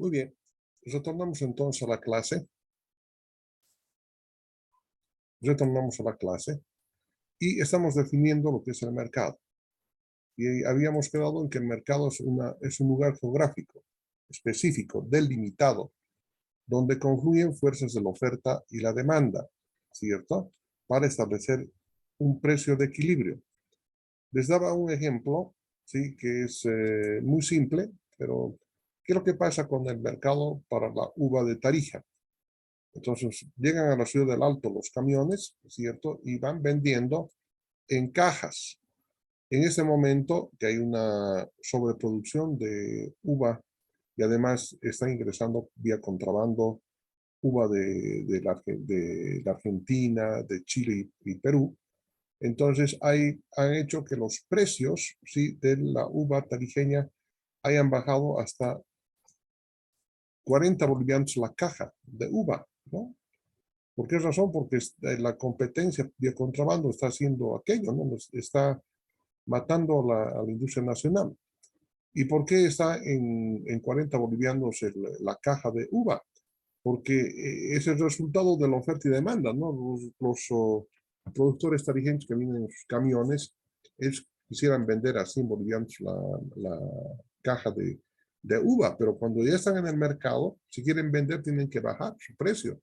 Muy bien, retornamos entonces a la clase. Retornamos a la clase y estamos definiendo lo que es el mercado. Y habíamos quedado en que el mercado es un lugar geográfico, específico, delimitado, donde confluyen fuerzas de la oferta y la demanda, ¿cierto? Para establecer un precio de equilibrio. Les daba un ejemplo, ¿sí? Que es muy simple, pero ¿qué es lo que pasa con el mercado para la uva de Tarija? Entonces llegan a la ciudad del Alto los camiones, ¿cierto? Y van vendiendo en cajas. En ese momento que hay una sobreproducción de uva y además están ingresando vía contrabando uva de la Argentina, de Chile y Perú, entonces han hecho que los precios, ¿sí? De la uva tarijeña hayan bajado hasta 40 bolivianos la caja de uva, ¿no? ¿Por qué razón? Porque la competencia de contrabando está haciendo aquello, ¿no? Está matando a la industria nacional. ¿Y por qué está en 40 bolivianos la caja de uva? Porque es el resultado de la oferta y demanda, ¿no? Los productores tarijeños que vienen en sus camiones, ellos quisieran vender a 100 bolivianos la caja de uva, pero cuando ya están en el mercado, si quieren vender, tienen que bajar su precio.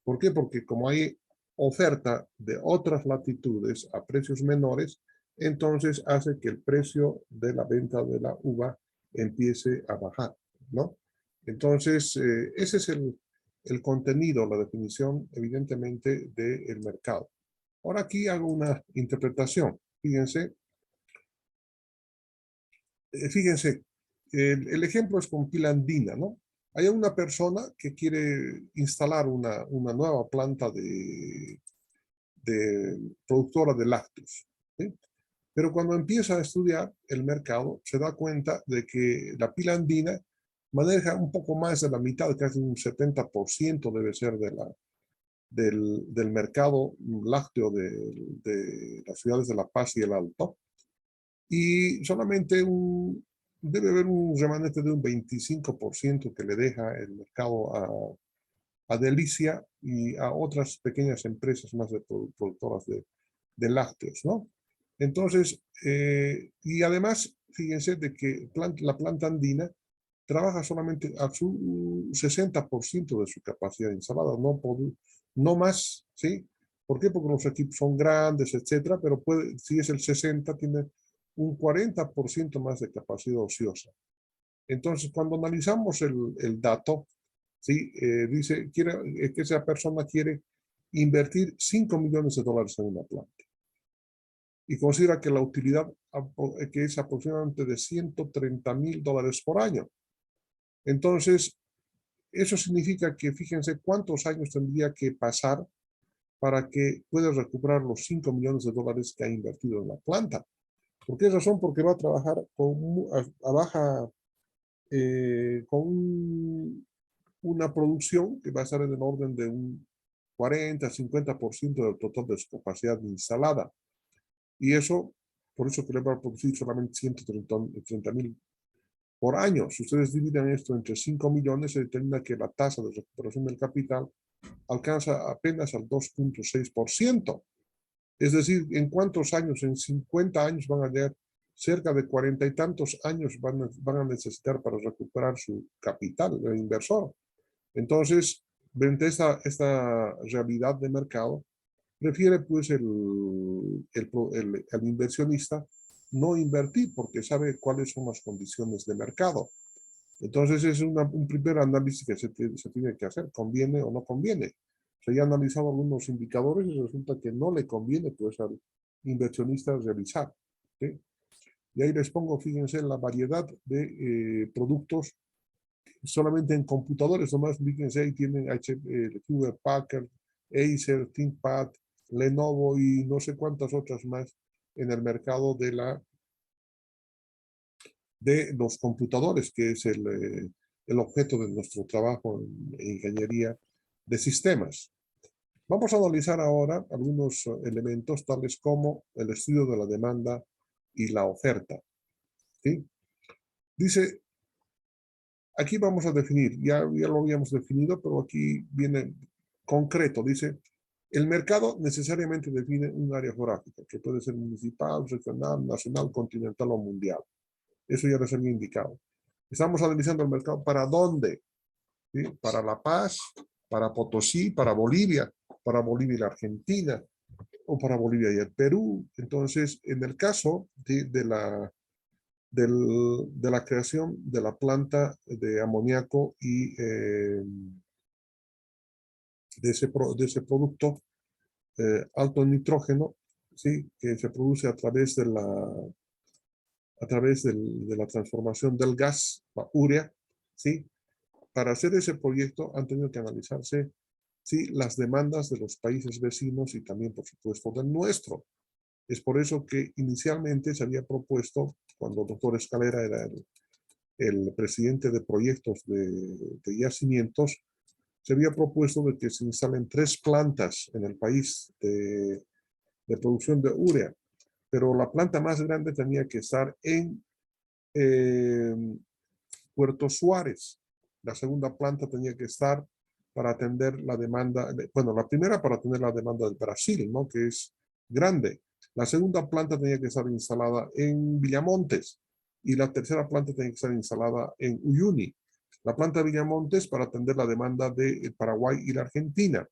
¿Por qué? Porque como hay oferta de otras latitudes a precios menores, entonces hace que el precio de la venta de la uva empiece a bajar, ¿no? Entonces, ese es el contenido, la definición, evidentemente, del mercado. Ahora aquí hago una interpretación. Fíjense, el ejemplo es con pila andina, ¿no? Hay una persona que quiere instalar una nueva planta de productora de lácteos, ¿sí? Pero cuando empieza a estudiar el mercado, se da cuenta de que la pila andina maneja un poco más de la mitad, casi un 70% debe ser del mercado lácteo de las ciudades de La Paz y el Alto, y solamente debe haber un remanente de un 25% que le deja el mercado a Delicia y a otras pequeñas empresas más de productoras de lácteos, ¿no? Entonces, y además, fíjense de que la planta andina trabaja solamente a su 60% de su capacidad instalada, no más, ¿sí? ¿Por qué? Porque los equipos son grandes, etcétera, pero si es el 60, tiene un 40% más de capacidad ociosa. Entonces, cuando analizamos el dato, ¿sí? Dice que esa persona quiere invertir 5 millones de dólares en una planta y considera que la utilidad que es aproximadamente de 130.000 dólares por año. Entonces, eso significa que fíjense cuántos años tendría que pasar para que pueda recuperar los 5 millones de dólares que ha invertido en la planta. ¿Por qué razón? Porque va a trabajar a baja, con una producción que va a estar en el orden de un 40-50% del total de su capacidad instalada. Y eso, por eso que le va a producir solamente 130.000 por año. Si ustedes dividen esto entre 5 millones, se determina que la tasa de recuperación del capital alcanza apenas al 2.6%. Es decir, ¿en cuántos años? En 50 años van a llegar, cerca de 40 y tantos años van a necesitar para recuperar su capital, el inversor. Entonces, frente a esta realidad de mercado, prefiere pues el inversionista no invertir porque sabe cuáles son las condiciones de mercado. Entonces es un primer análisis que se tiene que hacer, conviene o no conviene. Se ha analizado algunos indicadores y resulta que no le conviene pues al inversionista realizar, ¿sí? Y ahí les pongo, fíjense, la variedad de productos solamente en computadores, nomás fíjense, ahí tienen Hewlett Packard, Acer, ThinkPad, Lenovo y no sé cuántas otras más en el mercado de los computadores, que es el objeto de nuestro trabajo en ingeniería de sistemas. Vamos a analizar ahora algunos elementos tales como el estudio de la demanda y la oferta, ¿sí? Dice, Aquí vamos a definir, ya lo habíamos definido, pero aquí viene concreto, dice, el mercado necesariamente define un área geográfica, que puede ser municipal, regional, nacional, continental o mundial. Eso ya les había indicado. Estamos analizando el mercado para dónde, ¿sí? Para La Paz, para Potosí, para Bolivia y la Argentina, o para Bolivia y el Perú. Entonces, en el caso de la creación de la planta de amoníaco y de ese producto alto en nitrógeno, ¿sí? Que se produce a través de la transformación del gas, la urea, ¿sí? Para hacer ese proyecto han tenido que analizarse, ¿sí? Las demandas de los países vecinos y también, por supuesto, del nuestro. Es por eso que inicialmente se había propuesto, cuando el doctor Escalera era el presidente de proyectos de yacimientos, se había propuesto de que se instalen 3 plantas en el país de producción de urea, pero la planta más grande tenía que estar en eh, Puerto Suárez. La segunda planta tenía que estar para atender la demanda, bueno, la primera para atender la demanda del Brasil, ¿no? Que es grande. La segunda planta tenía que estar instalada en Villamontes y la tercera planta tenía que estar instalada en Uyuni. La planta de Villamontes para atender la demanda de Paraguay y la Argentina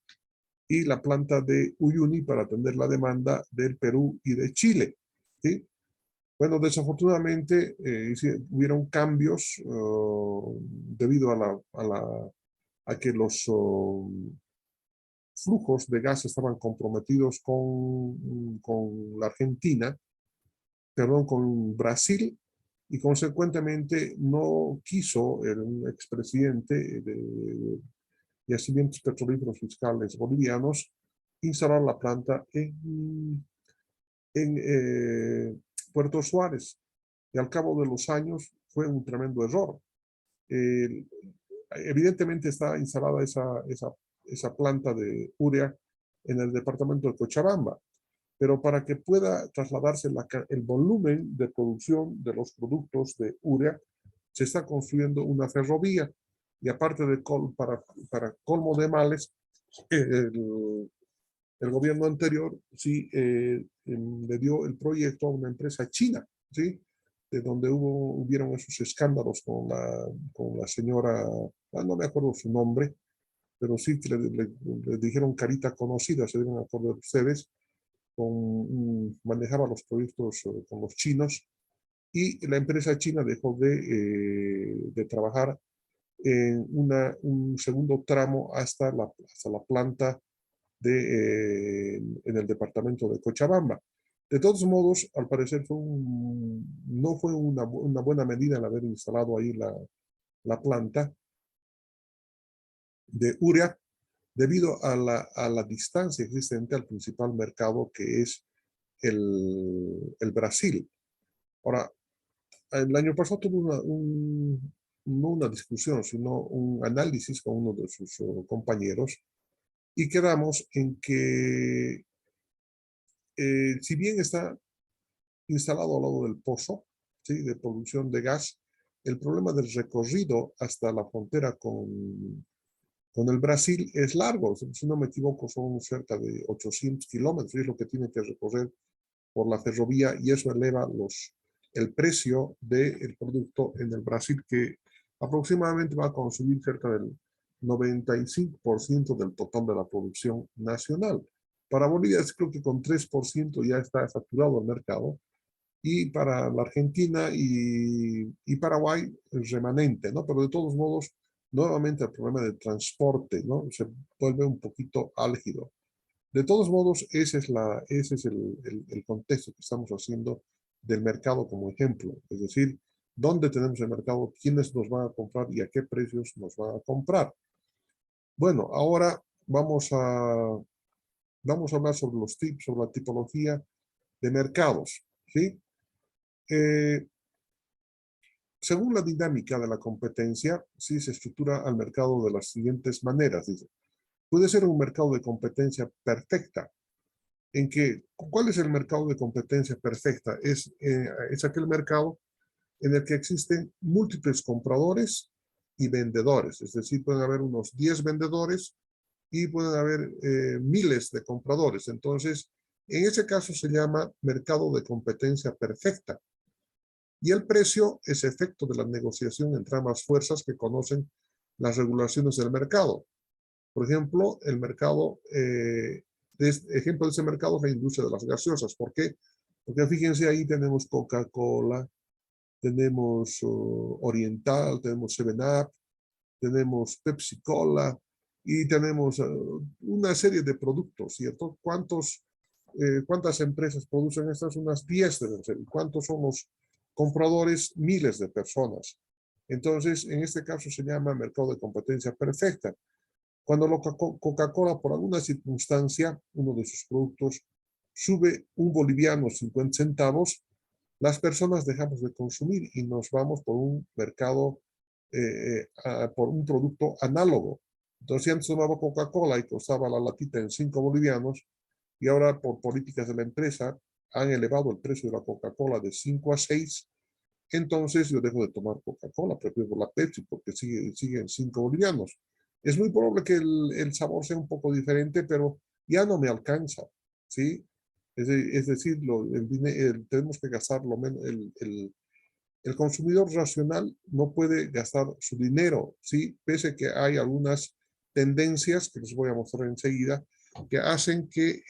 y la planta de Uyuni para atender la demanda del Perú y de Chile. ¿Sí? Bueno, desafortunadamente hubieron cambios debido a que los flujos de gas estaban comprometidos con la Argentina, perdón, con Brasil, y consecuentemente no quiso el expresidente de Yacimientos Petrolíferos Fiscales Bolivianos instalar la planta en Puerto Suárez. Y al cabo de los años fue un tremendo error. Eh, Evidentemente está instalada esa planta de urea en el departamento de Cochabamba, pero para que pueda trasladarse el volumen de producción de los productos de urea, se está construyendo una ferrovía y aparte de para colmo de males, el gobierno anterior sí le dio el proyecto a una empresa china, ¿sí? De donde hubieron esos escándalos con la señora, no me acuerdo su nombre, pero sí que le dijeron carita conocida, se deben acordar ustedes, manejaba los proyectos con los chinos y la empresa china dejó de trabajar en un segundo tramo hasta la planta en el departamento de Cochabamba. De todos modos, al parecer no fue una buena medida el haber instalado ahí la planta de urea debido a la distancia existente al principal mercado que es el Brasil. Ahora, el año pasado tuve no una discusión, sino un análisis con uno de sus compañeros y quedamos en que si bien está instalado al lado del pozo, ¿sí? De producción de gas, el problema del recorrido hasta la frontera con el Brasil es largo. Si no me equivoco, son cerca de 800 kilómetros, y es lo que tiene que recorrer por la ferrovía, y eso eleva el precio del producto en el Brasil, que aproximadamente va a consumir cerca del 95% del total de la producción nacional. Para Bolivia, creo que con 3% ya está saturado el mercado, y para la Argentina y Paraguay el remanente, ¿no? Pero de todos modos, nuevamente el problema de transporte, ¿no? Se vuelve un poquito álgido. De todos modos, ese es el contexto que estamos haciendo del mercado como ejemplo. Es decir, dónde tenemos el mercado, quiénes nos van a comprar y a qué precios nos van a comprar. Bueno, ahora vamos a hablar sobre los tips, sobre la tipología de mercados, ¿sí? Eh, Según la dinámica de la competencia, sí se estructura al mercado de las siguientes maneras. Dice, puede ser un mercado de competencia perfecta, en que, ¿cuál es el mercado de competencia perfecta? Es aquel mercado en el que existen múltiples compradores y vendedores. Es decir, pueden haber unos 10 vendedores y pueden haber miles de compradores. Entonces, en ese caso se llama mercado de competencia perfecta. Y el precio es efecto de la negociación entre ambas fuerzas que conocen las regulaciones del mercado. Por ejemplo, el mercado, ejemplo de ese mercado es la industria de las gaseosas. ¿Por qué? Porque fíjense, ahí tenemos Coca-Cola, tenemos Oriental, tenemos 7-Up, tenemos Pepsi-Cola y tenemos una serie de productos, ¿cierto? ¿Cuántas empresas producen estas? Unas 10 deben ser. ¿Cuántos son los compradores? Miles de personas. Entonces, en este caso se llama mercado de competencia perfecta. Cuando Coca-Cola, por alguna circunstancia, uno de sus productos sube un boliviano 50 centavos, las personas dejamos de consumir y nos vamos por un mercado, por un producto análogo. Entonces, si antes tomaba Coca-Cola y costaba la latita en 5 bolivianos, y ahora por políticas de la empresa han elevado el precio de la Coca-Cola de 5 a 6, entonces yo dejo de tomar Coca-Cola, prefiero la Pepsi porque sigue en 5 bolivianos. Es muy probable que el sabor sea un poco diferente, pero ya no me alcanza, ¿sí? Es decir, tenemos que gastar lo menos, el consumidor racional no puede gastar su dinero, ¿sí? Pese a que hay algunas tendencias que les voy a mostrar enseguida que hacen que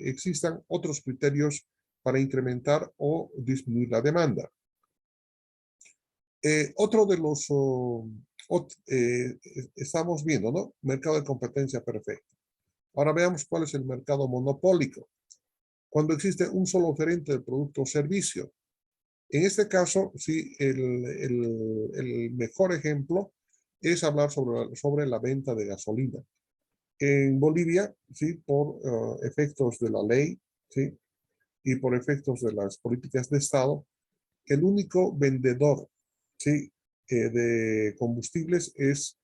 existan otros criterios para incrementar o disminuir la demanda. Otro de los, estamos viendo, ¿no? Mercado de competencia perfecta. Ahora veamos cuál es el mercado monopólico. Cuando existe un solo oferente de producto o servicio. En este caso, sí, el mejor ejemplo es hablar sobre la venta de gasolina. En Bolivia, sí, por efectos de la ley, sí, y por efectos de las políticas de Estado, el único vendedor, sí, de combustibles es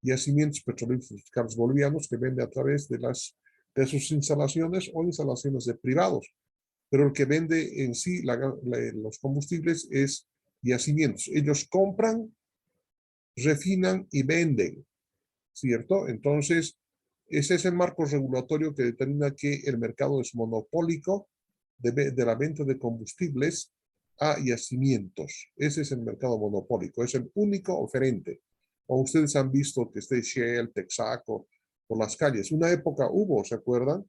Yacimientos Petrolíferos Bolivianos, que vende a través de sus instalaciones o instalaciones de privados. Pero el que vende en sí los combustibles es Yacimientos. Ellos compran, refinan y venden, ¿cierto? Entonces, ese es el marco regulatorio que determina que el mercado es monopólico de la venta de combustibles a yacimientos. Ese es el mercado monopólico, es el único oferente. O ustedes han visto que esté Shell, Texaco por las calles. Una época hubo, ¿se acuerdan?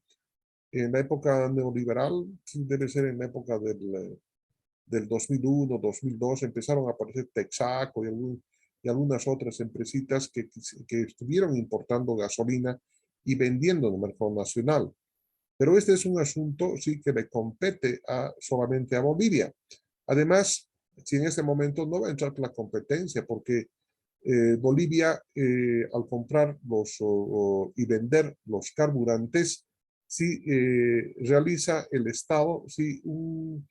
En la época neoliberal, debe ser en la época del 2001, 2002, empezaron a aparecer Texaco y algunas otras empresitas que estuvieron importando gasolina y vendiendo en el mercado nacional. Pero este es un asunto, sí, que le compete solamente a Bolivia. Además, si en este momento no va a entrar la competencia, porque Bolivia, al comprar y vender los carburantes, sí realiza el Estado sí, un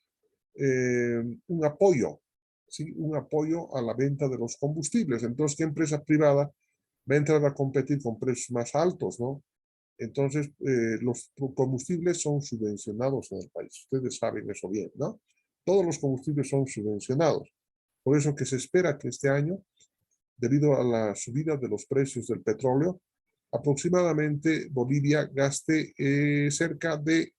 apoyo, ¿sí? Un apoyo a la venta de los combustibles. Entonces, ¿qué empresa privada va a entrar a competir con precios más altos, no? Entonces, los combustibles son subvencionados en el país. Ustedes saben eso bien, ¿no? Todos los combustibles son subvencionados. Por eso que se espera que este año, debido a la subida de los precios del petróleo, aproximadamente Bolivia gaste cerca de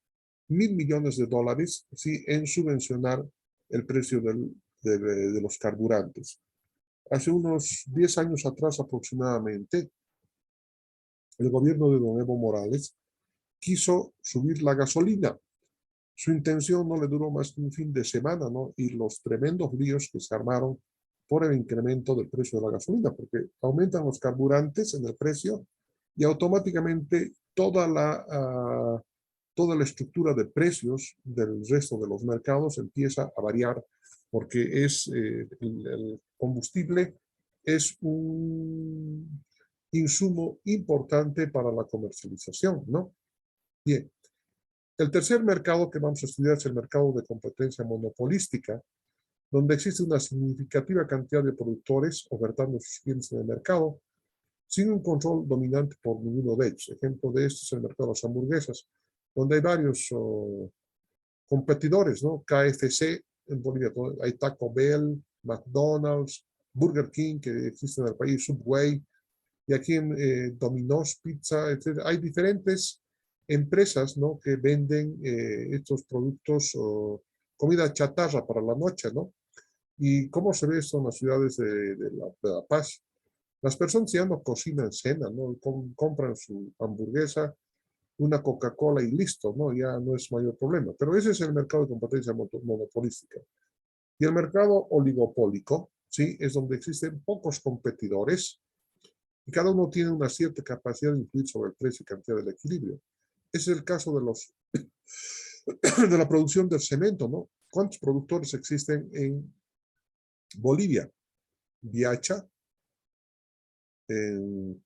$1.000 millones, ¿sí? En subvencionar el precio de los carburantes. Hace unos 10 años atrás aproximadamente, el gobierno de don Evo Morales quiso subir la gasolina. Su intención no le duró más que un fin de semana, ¿no? Y los tremendos líos que se armaron por el incremento del precio de la gasolina, porque aumentan los carburantes en el precio y automáticamente toda la estructura de precios del resto de los mercados empieza a variar, porque el combustible es un insumo importante para la comercialización, ¿no? Bien, el tercer mercado que vamos a estudiar es el mercado de competencia monopolística, donde existe una significativa cantidad de productores ofertando sus bienes en el mercado, sin un control dominante por ninguno de ellos. Ejemplo de esto es el mercado de las hamburguesas, donde hay varios competidores, ¿no? KFC en Bolivia, hay Taco Bell, McDonald's, Burger King, que existe en el país, Subway, y aquí en Domino's Pizza, etc. Hay diferentes empresas, ¿no?, que venden estos productos, comida chatarra para la noche, ¿no? ¿Y cómo se ve esto en las ciudades de La Paz? Las personas ya no cocinan cena, ¿no? Compran su hamburguesa, una Coca-Cola y listo, ¿no? Ya no es mayor problema. Pero ese es el mercado de competencia monopolística. Y el mercado oligopólico, ¿sí? Es donde existen pocos competidores y cada uno tiene una cierta capacidad de influir sobre el precio y cantidad del equilibrio. Ese es el caso de la producción del cemento, ¿no? ¿Cuántos productores existen en Bolivia? Viacha, en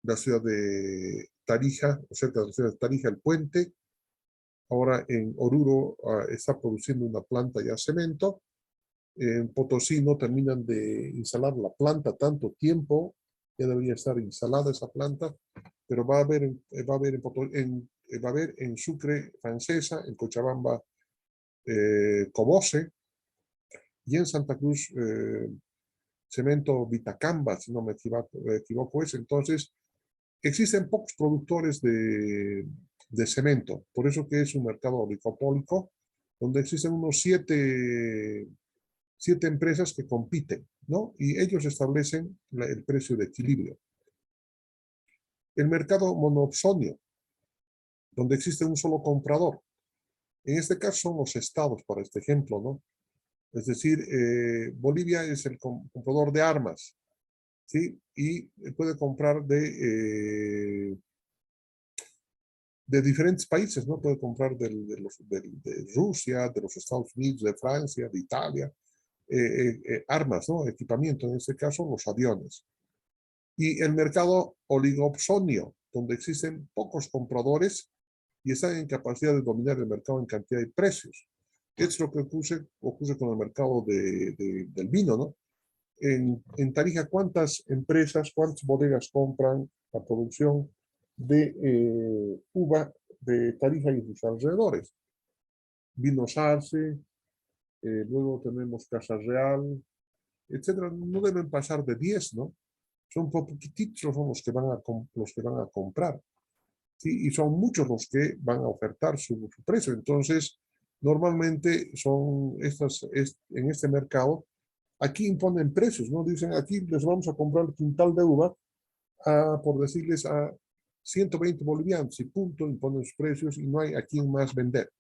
la ciudad de Tarija, cerca de la ciudad de Tarija, el puente. Ahora en Oruro está produciendo una planta ya cemento. En Potosí no terminan de instalar la planta tanto tiempo, ya debería estar instalada esa planta, pero va a haber en Sucre Francesa, en Cochabamba Cobose, y en Santa Cruz Cemento Vitacamba, si no me equivoco es. Entonces, existen pocos productores de cemento, por eso que es un mercado oligopólico, donde existen unos siete empresas que compiten, ¿no? Y ellos establecen el precio de equilibrio. El mercado monopsonio, donde existe un solo comprador. En este caso son los estados, para este ejemplo, ¿no? Es decir, Bolivia es el comprador de armas, ¿sí? Y puede comprar de diferentes países, ¿no? Puede comprar de Rusia, de los Estados Unidos, de Francia, de Italia, armas, ¿no? Equipamiento, en este caso los aviones. Y el mercado oligopsonio, donde existen pocos compradores y están en capacidad de dominar el mercado en cantidad y precios. Es lo que ocurre con el mercado del vino, ¿no? En Tarija, ¿cuántas empresas, cuántas bodegas compran la producción de uva de Tarija y sus alrededores? Vinos Arce, luego tenemos Casa Real, etcétera. No deben pasar de 10, ¿no? Son poquititos los que van a comprar, ¿sí? Y son muchos los que van a ofertar su precio. Entonces, normalmente en este mercado, aquí imponen precios, ¿no? Dicen, aquí les vamos a comprar el quintal de uva, por decirles, a 120 bolivianos y punto, imponen sus precios y no hay a quién más vender.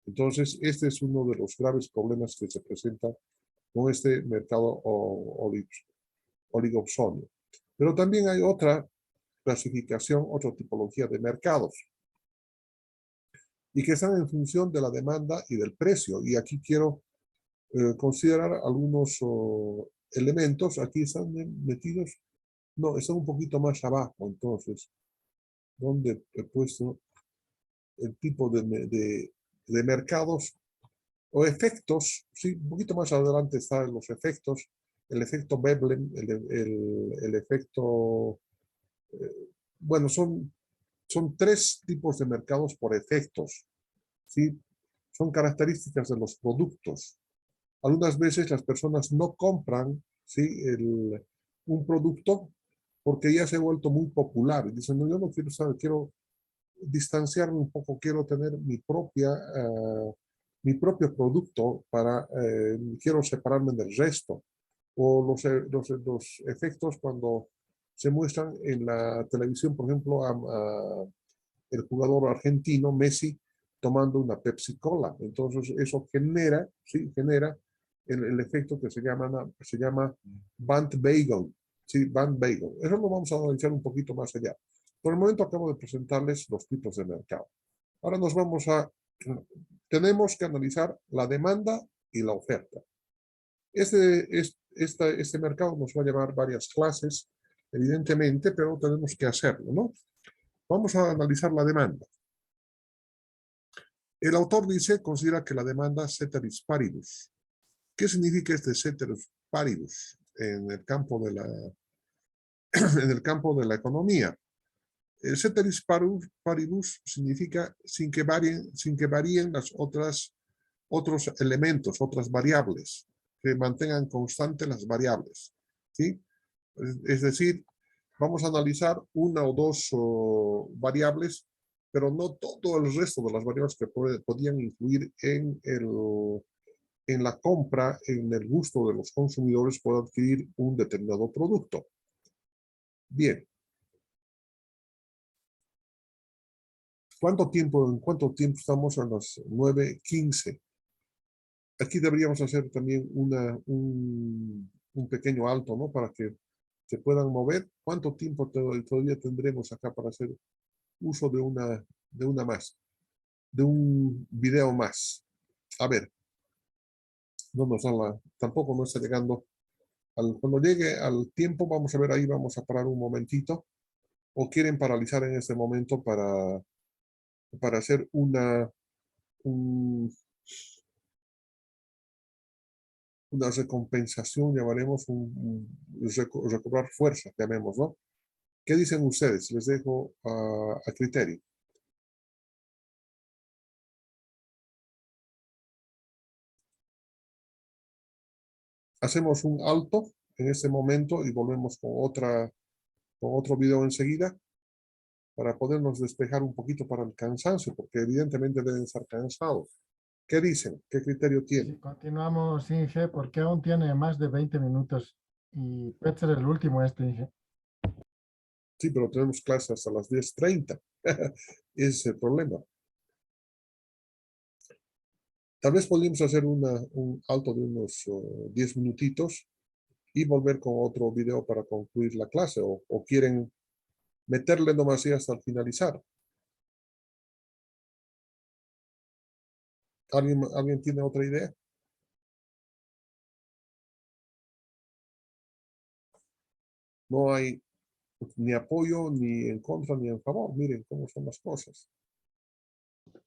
Entonces, este es uno de los graves problemas que se presenta con este mercado oligopsonio. Pero también hay otra clasificación, otra tipología de mercados, y que están en función de la demanda y del precio. Y aquí quiero considerar algunos elementos. Aquí están metidos, no, están un poquito más abajo. Entonces, ¿dónde he puesto el tipo de mercados o efectos? Sí, un poquito más adelante están los efectos, el efecto Veblen, el efecto, bueno, son tres tipos de mercados por efectos, ¿sí? Son características de los productos. Algunas veces las personas no compran, ¿sí?, un producto porque ya se ha vuelto muy popular. Y dicen, no, yo no quiero saber, quiero distanciarme un poco, quiero tener mi propio producto quiero separarme del resto. O los efectos cuando se muestran en la televisión, por ejemplo, el jugador argentino, Messi, tomando una Pepsi Cola. Entonces, eso genera, ¿sí? Genera el efecto que se llama Bandwagon, ¿sí? Bandwagon. Eso lo vamos a analizar un poquito más allá. Por el momento acabo de presentarles los tipos de mercado. Ahora tenemos que analizar la demanda y la oferta. Este mercado nos va a llevar varias clases, evidentemente, pero tenemos que hacerlo, ¿no? Vamos a analizar la demanda. El autor considera que la demanda ceteris paribus. ¿Qué significa este ceteris paribus en el campo en el campo de la economía? El ceteris paribus significa sin que varíen otros elementos, otras variables. que mantengan constantes las variables, ¿sí? Es decir, vamos a analizar una o dos variables, pero no todo el resto de las variables que podían influir en la compra, en el gusto de los consumidores por adquirir un determinado producto. Bien. ¿En cuánto tiempo estamos? A las 9:15. Aquí deberíamos hacer también un pequeño alto, ¿no? Para que se puedan mover. ¿Cuánto tiempo todavía tendremos acá para hacer uso de un video más? A ver, tampoco nos está llegando. Cuando llegue al tiempo, vamos a ver ahí, vamos a parar un momentito. ¿O quieren paralizar en este momento para hacer una recompensación, llamaremos recobrar fuerza, llamemos, ¿no? ¿Qué dicen ustedes? Les dejo a criterio. Hacemos un alto en este momento y volvemos con otro video enseguida para podernos despejar un poquito para el cansancio, porque evidentemente deben estar cansados. ¿Qué dicen? ¿Qué criterio tienen? Sí, continuamos, Inge, porque aún tiene más de 20 minutos y puede ser el último este, Inge. Sí, pero tenemos clases hasta las 10:30. Ese es el problema. Tal vez podríamos hacer un alto de unos 10 minutitos y volver con otro video para concluir la clase, o quieren meterle nomás así hasta finalizar. ¿Alguien tiene otra idea? No hay ni apoyo, ni en contra, ni en favor. Miren cómo son las cosas.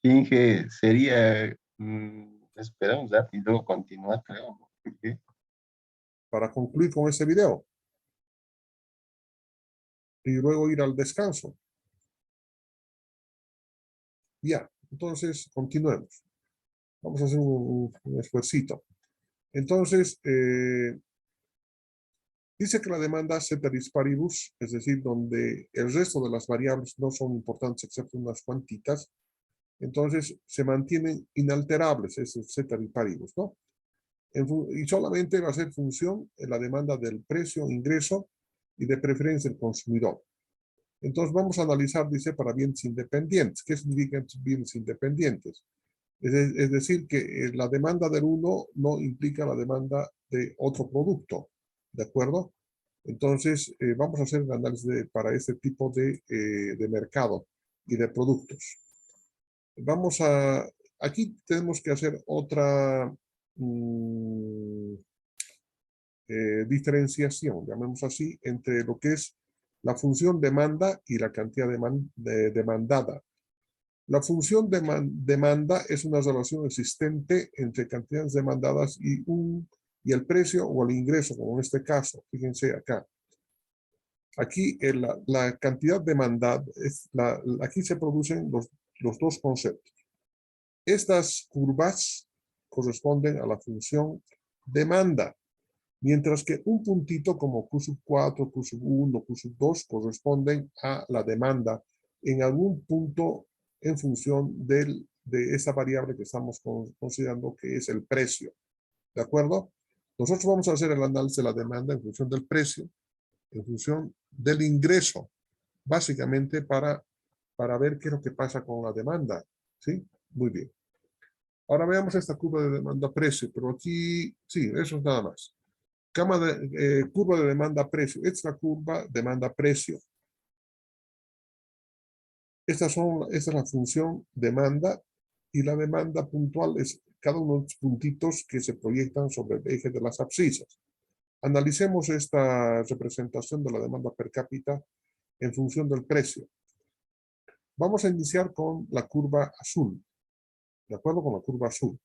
Inge, sería esperar un rato y luego continuar, creo. Porque Para concluir con este video y luego ir al descanso. Ya, entonces continuemos. Vamos a hacer un esfuercito. Entonces, dice que la demanda ceteris paribus, es decir, donde el resto de las variables no son importantes excepto unas cuantitas, entonces se mantienen inalterables, es el ceteris paribus, ¿no? Y solamente va a ser función en la demanda del precio, ingreso y de preferencia del consumidor. Entonces vamos a analizar, dice, para bienes independientes. ¿Qué significan bienes independientes? Es decir, que la demanda del uno no implica la demanda de otro producto, ¿de acuerdo? Entonces, vamos a hacer el análisis para este tipo de mercado y de productos. Aquí tenemos que hacer otra diferenciación, llamemos así, entre lo que es la función demanda y la cantidad demandada. La función demanda es una relación existente entre cantidades demandadas y el precio o el ingreso, como en este caso. Fíjense acá. Aquí la cantidad demandada, aquí se producen los dos conceptos. Estas curvas corresponden a la función demanda, mientras que un puntito como Q4, Q1, Q2 corresponden a la demanda en algún punto en función de esa variable que estamos considerando que es el precio. ¿De acuerdo? Nosotros vamos a hacer el análisis de la demanda en función del precio, en función del ingreso, básicamente para ver qué es lo que pasa con la demanda. ¿Sí? Muy bien. Ahora veamos esta curva de demanda-precio, pero aquí, sí, eso es nada más. Curva de demanda-precio. Esta es la curva demanda-precio. Esta es la función demanda y la demanda puntual es cada uno de los puntitos que se proyectan sobre el eje de las abscisas. Analicemos esta representación de la demanda per cápita en función del precio. Vamos a iniciar con la curva azul. ¿De acuerdo? Con la curva azul.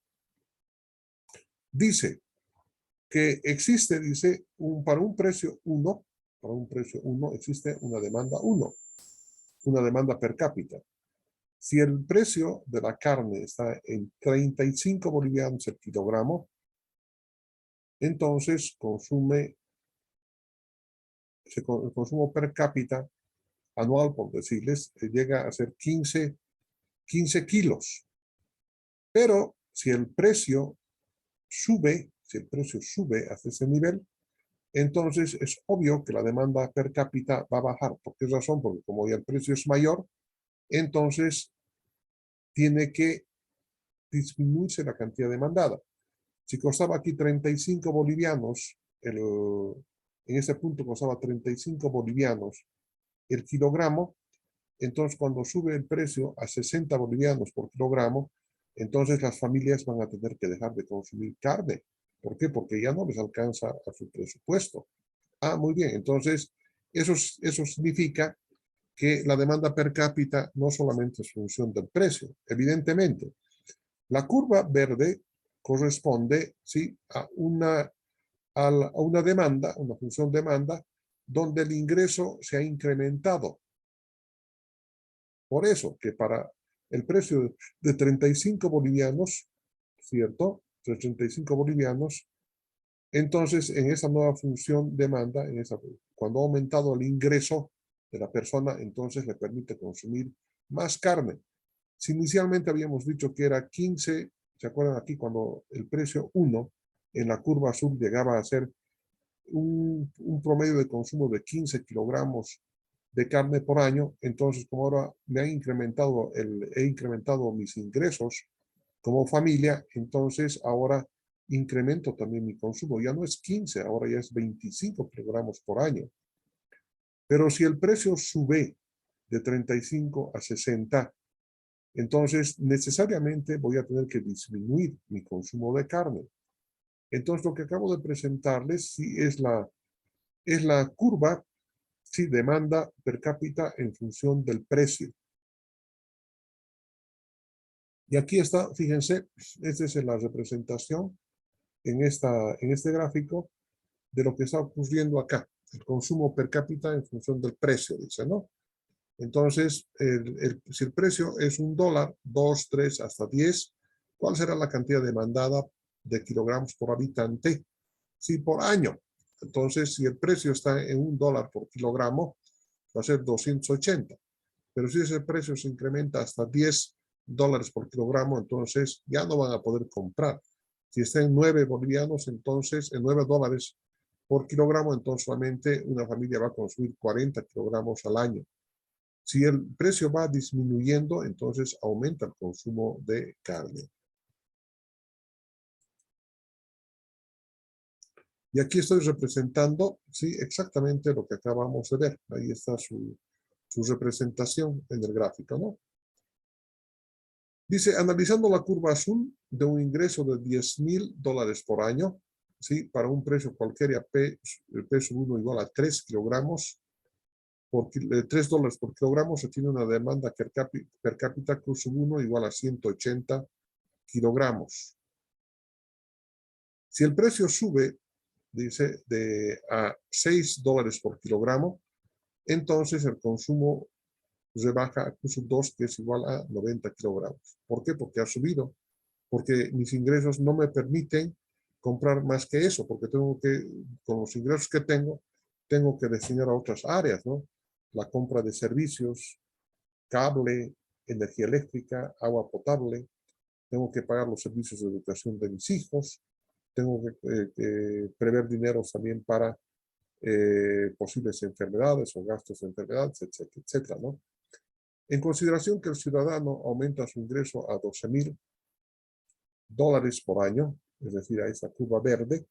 Dice que existe, dice, para un precio 1, existe una demanda 1, una demanda per cápita. Si el precio de la carne está en 35 bolivianos el kilogramo, entonces el consumo per cápita anual, por decirles, llega a ser 15 kilos. Pero si el precio sube hasta ese nivel, entonces es obvio que la demanda per cápita va a bajar. ¿Por qué razón? Porque como ya el precio es mayor, entonces tiene que disminuirse la cantidad demandada. Si costaba aquí 35 bolivianos, en ese punto costaba 35 bolivianos el kilogramo, entonces cuando sube el precio a 60 bolivianos por kilogramo, entonces las familias van a tener que dejar de consumir carne. ¿Por qué? Porque ya no les alcanza a su presupuesto. Ah, muy bien. Entonces, eso significa que la demanda per cápita no solamente es función del precio. Evidentemente, la curva verde corresponde, ¿sí?, a una demanda, una función demanda, donde el ingreso se ha incrementado. Por eso que para el precio de 35 bolivianos, ¿cierto? De 35 bolivianos, entonces en esa nueva función demanda, cuando ha aumentado el ingreso de la persona, entonces le permite consumir más carne. Si inicialmente habíamos dicho que era 15, ¿se acuerdan aquí cuando el precio 1 en la curva azul llegaba a ser un promedio de consumo de 15 kilogramos de carne por año? Entonces, como ahora he incrementado mis ingresos como familia, entonces ahora incremento también mi consumo. Ya no es 15, ahora ya es 25 kilogramos por año. Pero si el precio sube de 35 a 60, entonces necesariamente voy a tener que disminuir mi consumo de carne. Entonces lo que acabo de presentarles sí es la curva, sí, demanda per cápita en función del precio. Y aquí está, fíjense, esta es la representación en este gráfico de lo que está ocurriendo acá. El consumo per cápita en función del precio, dice, ¿no? Entonces, si el precio es $1, 2, 3, hasta 10, ¿cuál será la cantidad demandada de kilogramos por habitante? Sí, por año. Entonces, si el precio está en $1 por kilogramo, va a ser 280. Pero si ese precio se incrementa hasta $10 por kilogramo, entonces ya no van a poder comprar. Si está en 9 bolivianos, entonces en $9 por kilogramo, entonces solamente una familia va a consumir 40 kilogramos al año. Si el precio va disminuyendo, entonces aumenta el consumo de carne. Y aquí estoy representando, sí, exactamente lo que acabamos de ver. Ahí está su representación en el gráfico, ¿no? Dice, analizando la curva azul de un ingreso de $10,000 por año, ¿sí?, para un precio cualquiera, el peso 1 igual a 3 kilogramos, $3 por kilogramo, se tiene una demanda per cápita curso 1 igual a 180 kilogramos. Si el precio sube, dice, a $6 por kilogramo, entonces el consumo rebaja a curso 2, que es igual a 90 kilogramos. ¿Por qué? Porque ha subido. Porque mis ingresos no me permiten comprar más que eso, porque con los ingresos que tengo que destinar a otras áreas, ¿no? La compra de servicios, cable, energía eléctrica, agua potable, tengo que pagar los servicios de educación de mis hijos, tengo que prever dinero también para posibles enfermedades o gastos de enfermedades, etcétera, etcétera, ¿no? En consideración que el ciudadano aumenta su ingreso a $12,000 por año, es decir, a esta curva verde,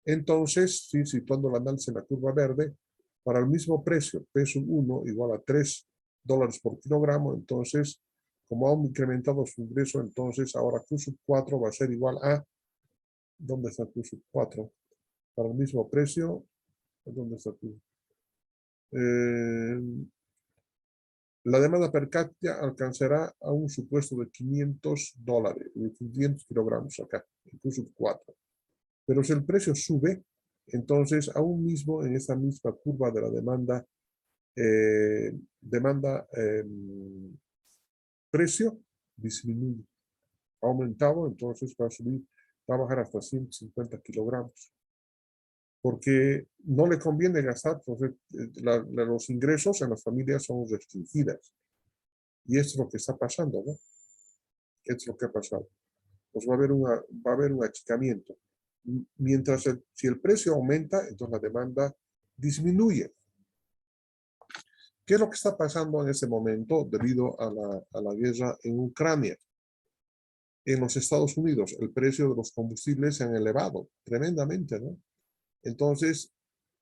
entonces, sí, situando el análisis en la curva verde, para el mismo precio, peso 1 igual a $3 por kilogramo, entonces, como ha incrementado su ingreso, entonces ahora Q 4 va a ser igual a, ¿dónde está Q 4? Para el mismo precio, ¿dónde está Q? La demanda per cápita alcanzará a un supuesto de $500, de 500 kilogramos acá, en Q 4. Pero si el precio sube, entonces aún mismo en esta misma curva de la demanda precio disminuye, ha aumentado, entonces va a subir va a bajar hasta 150 kilogramos. Porque no le conviene gastar, porque los ingresos en las familias son restringidas. Y esto es lo que está pasando, ¿no? Esto es lo que ha pasado. Pues va a haber un achicamiento. Mientras si el precio aumenta, entonces la demanda disminuye. ¿Qué es lo que está pasando en este momento debido a la guerra en Ucrania? En los Estados Unidos, el precio de los combustibles se han elevado tremendamente, ¿no? Entonces,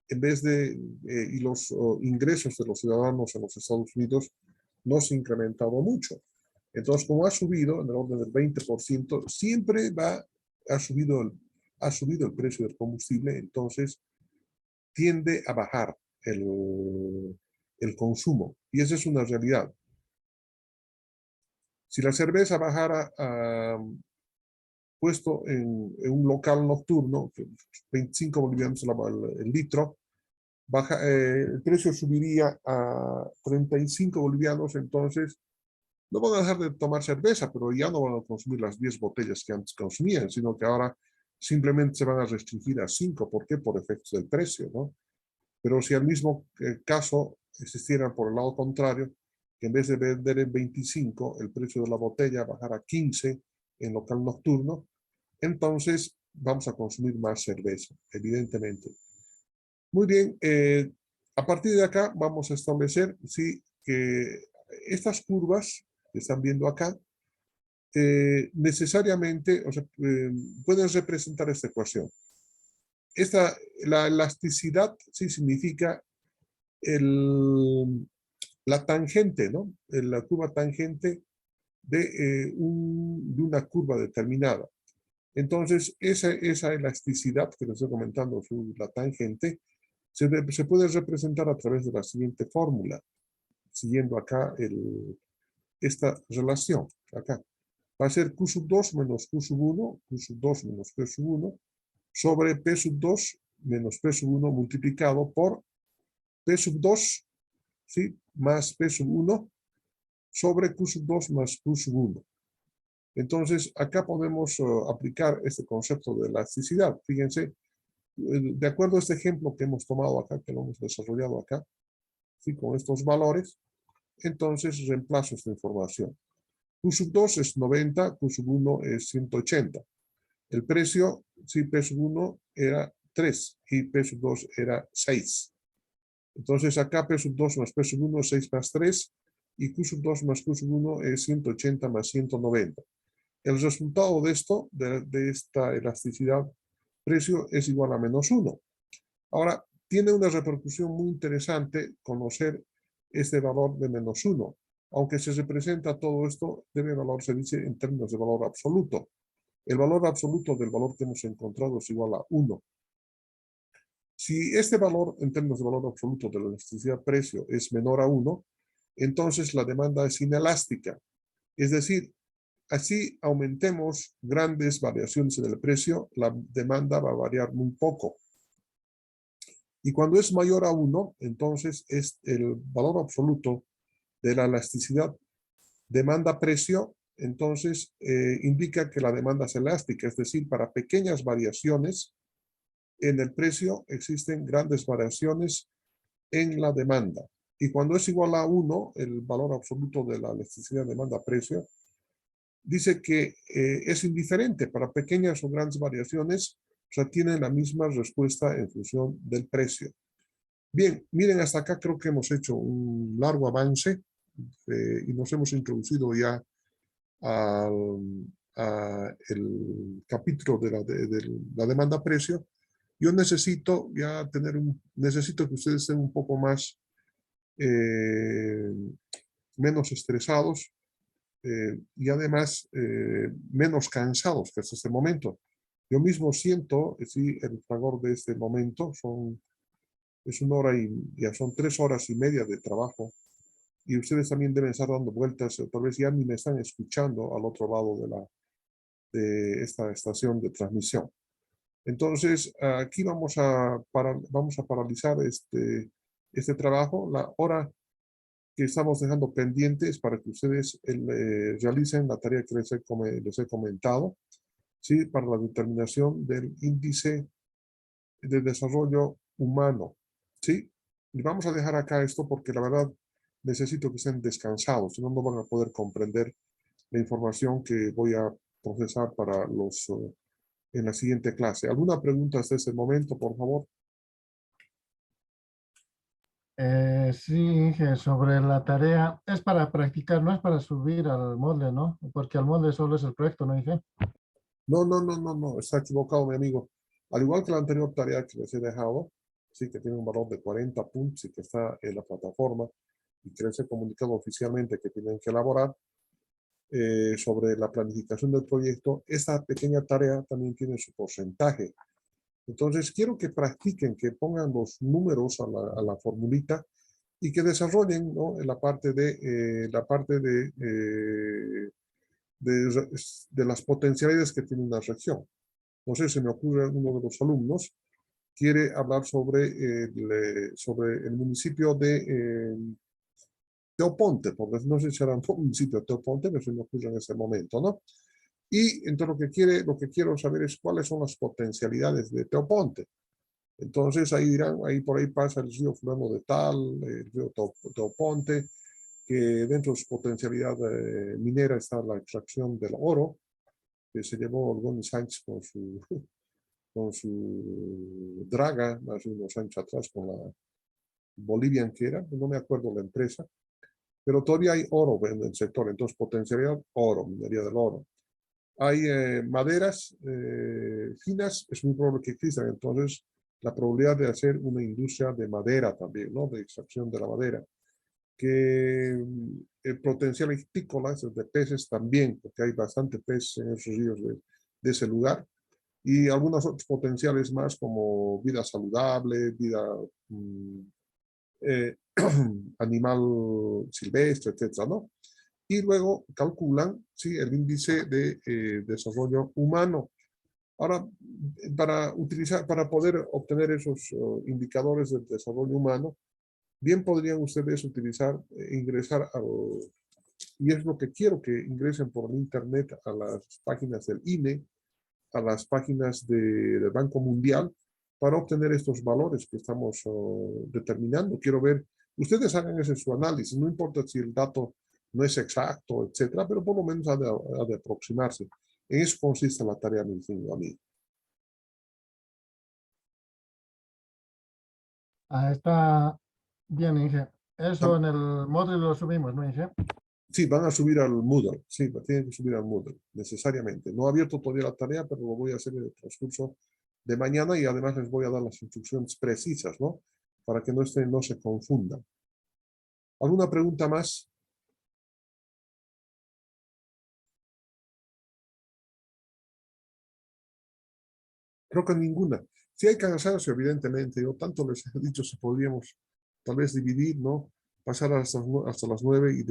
en vez de, y los ingresos de los ciudadanos en los Estados Unidos no se han incrementado mucho. Entonces, como ha subido en el orden del 20%, siempre ha subido el precio del combustible, entonces tiende a bajar el consumo. Y esa es una realidad. Si la cerveza bajara puesto en un local nocturno, 25 bolivianos el litro, el precio subiría a 35 bolivianos, entonces no van a dejar de tomar cerveza, pero ya no van a consumir las 10 botellas que antes consumían, sino que ahora simplemente se van a restringir a 5. ¿Por qué? Por efectos del precio, ¿no? Pero si al mismo caso existiera por el lado contrario, que en vez de vender en 25, el precio de la botella bajara a 15 en local nocturno, entonces vamos a consumir más cerveza, evidentemente. Muy bien, a partir de acá vamos a establecer sí, que estas curvas que están viendo acá necesariamente pueden representar esta ecuación. La elasticidad sí significa la tangente, ¿no? La curva tangente de una curva determinada. Entonces, esa elasticidad que les estoy comentando, la tangente, se puede representar a través de la siguiente fórmula, siguiendo acá esta relación. Acá va a ser Q sub 2 menos Q sub 1, Q sub 2 menos P sub 1, sobre P sub 2 menos P sub 1 multiplicado por P sub 2, ¿sí? Más P sub 1 sobre Q sub 2 más Q sub 1. Entonces, acá podemos aplicar este concepto de elasticidad. Fíjense, de acuerdo a este ejemplo que hemos tomado acá, que lo hemos desarrollado acá, ¿sí? Con estos valores, entonces reemplazo esta información. Q sub 2 es 90, Q sub 1 es 180. El precio, sí, P sub 1 era 3 y P sub 2 era 6. Entonces acá P sub 2 más P sub 1 es 6 más 3 y Q sub 2 más Q sub 1 es 180 más 190. El resultado de esto, de esta elasticidad precio, es igual a menos 1. Ahora, tiene una repercusión muy interesante conocer este valor de menos 1. Aunque se representa todo esto, se dice en términos de valor absoluto. El valor absoluto del valor que hemos encontrado es igual a 1. Si este valor, en términos de valor absoluto de la elasticidad precio, es menor a 1, entonces la demanda es inelástica. Es decir, así aumentemos grandes variaciones en el precio, la demanda va a variar muy poco. Y cuando es mayor a 1, entonces es el valor absoluto de la elasticidad demanda-precio, entonces indica que la demanda es elástica, es decir, para pequeñas variaciones en el precio existen grandes variaciones en la demanda. Y cuando es igual a 1, el valor absoluto de la elasticidad demanda-precio, dice que es indiferente para pequeñas o grandes variaciones, o sea, tienen la misma respuesta en función del precio. Bien, miren, hasta acá creo que hemos hecho un largo avance y nos hemos introducido ya el capítulo de la demanda-precio. Yo necesito ya necesito que ustedes estén un poco más, menos estresados y además menos cansados que hasta este momento. Yo mismo siento, sí, el fragor de este momento, es una hora ya son 3 horas y media de trabajo y ustedes también deben estar dando vueltas, tal vez ya ni me están escuchando al otro lado de esta estación de transmisión. Entonces, aquí vamos a paralizar este trabajo. La hora que estamos dejando pendientes para que ustedes realicen la tarea que les he comentado. ¿sí? Para la determinación del índice de desarrollo humano, ¿sí? Y vamos a dejar acá esto porque la verdad necesito que estén descansados, si no, no van a poder comprender la información que voy a procesar para los en la siguiente clase. ¿Alguna pregunta hasta ese momento, por favor? Sí, Inge, sobre la tarea, es para practicar, no es para subir al Moodle, ¿no? Porque al Moodle solo es el proyecto, ¿no, Inge? No, está equivocado, mi amigo. Al igual que la anterior tarea que les he dejado, sí que tiene un valor de 40 puntos y que está en la plataforma y que les he comunicado oficialmente que tienen que elaborar sobre la planificación del proyecto, esta pequeña tarea también tiene su porcentaje. Entonces, quiero que practiquen, que pongan los números a la formulita y que desarrollen, ¿no? En la parte de las potencialidades que tiene una región. No sé, se me ocurre uno de los alumnos quiere hablar sobre el municipio de Teoponte, porque no sé si era un municipio de Teoponte, pero se me ocurre en ese momento, ¿no? Y entonces lo que quiero saber es cuáles son las potencialidades de Teoponte. Entonces ahí dirán, ahí por ahí pasa el río fulano de tal, el río Teoponte, que dentro de su potencialidad minera está la extracción del oro, que se llevó Gómez Sánchez con su draga hace unos años atrás, con la Bolivian que era, no me acuerdo la empresa, pero todavía hay oro en el sector, entonces potencialidad oro, minería del oro. Hay maderas finas, es muy probable que existan, entonces la probabilidad de hacer una industria de madera también, ¿no? De extracción de la madera, que el potencial histícola, de peces también, porque hay bastante pez en esos ríos de ese lugar, y algunos otros potenciales más como vida saludable, vida eh, animal silvestre, etcétera, ¿no? Y luego calculan, ¿sí? El índice de desarrollo humano. Ahora, para poder obtener esos indicadores del desarrollo humano, bien podrían ustedes utilizar, ingresar y es lo que quiero que ingresen por internet a las páginas del INE, a las páginas del Banco Mundial, para obtener estos valores que estamos determinando. Quiero ver, ustedes hagan ese su análisis, no importa si el dato no es exacto, etcétera, pero por lo menos ha de aproximarse. En eso consiste la tarea, mi amigo. Está bien, Inge. Eso en el Moodle lo subimos, ¿no, Inge? Sí, van a subir al Moodle, sí, tienen que subir al Moodle, necesariamente. No he abierto todavía la tarea, pero lo voy a hacer en el transcurso de mañana y además les voy a dar las instrucciones precisas, ¿no? Para que no se confundan. ¿Alguna pregunta más? Creo que ninguna. Si hay cansancio, evidentemente, yo tanto les he dicho si podríamos tal vez dividir, ¿no? Pasar hasta las 9 y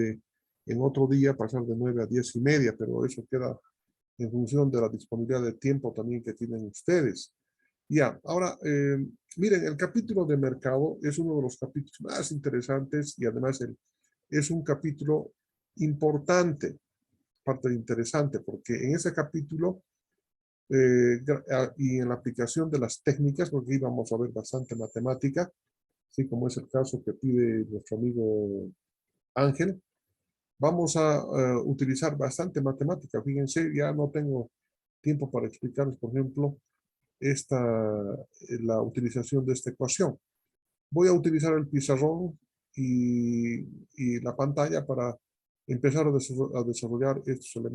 en otro día pasar de 9 a 10:30, pero eso queda en función de la disponibilidad de tiempo también que tienen ustedes. Ya, ahora, miren, el capítulo de mercado es uno de los capítulos más interesantes y además es un capítulo importante, parte interesante, porque en ese capítulo y en la aplicación de las técnicas, porque íbamos a ver bastante matemática, así como es el caso que pide nuestro amigo Ángel, vamos a utilizar bastante matemática. Fíjense, ya no tengo tiempo para explicarles, por ejemplo, la utilización de esta ecuación. Voy a utilizar el pizarrón y la pantalla para empezar a desarrollar estos elementos.